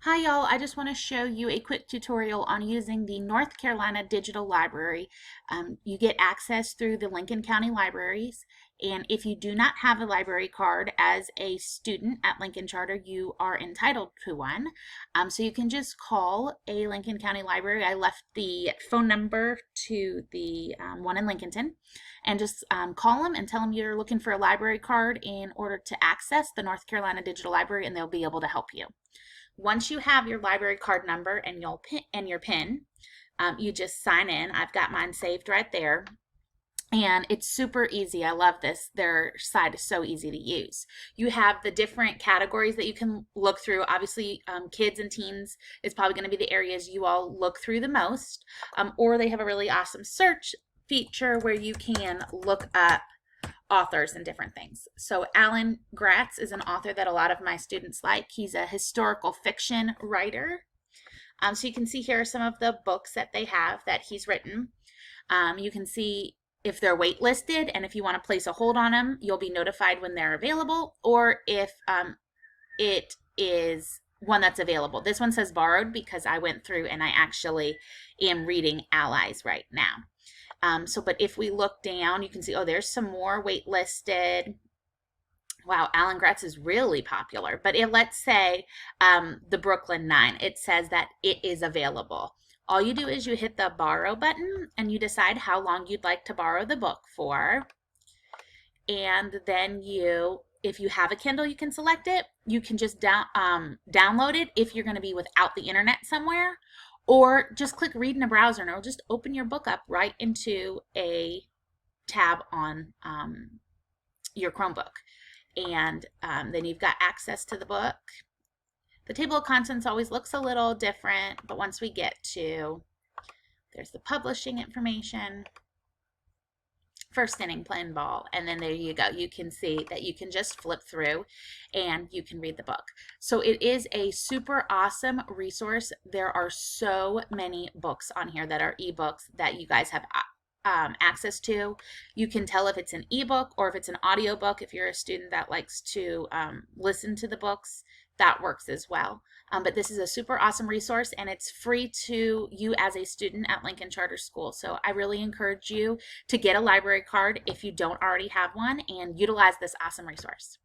Hi y'all, I just want to show you a quick tutorial on using the North Carolina Digital Library. You get access through the Lincoln County Libraries, and if you do not have a library card as a student at Lincoln Charter, you are entitled to one. So you can just call a Lincoln County Library. I left the phone number to the one in Lincolnton, and just call them and tell them you're looking for a library card in order to access the North Carolina Digital Library, and they'll be able to help you. Once you have your library card number and your PIN, you just sign in. I've got mine saved right there. And it's super easy. I love this. Their site is so easy to use. You have the different categories that you can look through. Obviously, kids and teens is probably going to be the areas you all look through the most. Or they have a really awesome search feature where you can look up authors and different things. So Alan Gratz is an author that a lot of my students like. He's a historical fiction writer. So you can see here are some of the books that they have that he's written. You can see if they're waitlisted, and if you want to place a hold on them, you'll be notified when they're available, or if it is one that's available. This one says borrowed because I went through and I actually am reading Allies right now. But if we look down, you can see, oh, there's some more waitlisted. Wow, Alan Gratz is really popular. But let's say the Brooklyn Nine, it says that it is available. All you do is you hit the borrow button and you decide how long you'd like to borrow the book for. And then if you have a Kindle, you can select it. You can just download it if you're going to be without the internet somewhere. Or just click read in a browser and it'll just open your book up right into a tab on your Chromebook. And then you've got access to the book. The table of contents always looks a little different, but once we get to, there's the publishing information, first inning playing ball, and then there you go. You can see that you can just flip through and you can read the book. So it is a super awesome resource. There are so many books on here that are ebooks that you guys have access to. You can tell if it's an ebook or if it's an audiobook. If you're a student that likes to listen to the books, that works as well. But this is a super awesome resource, and it's free to you as a student at Lincoln Charter School. So I really encourage you to get a library card if you don't already have one and utilize this awesome resource.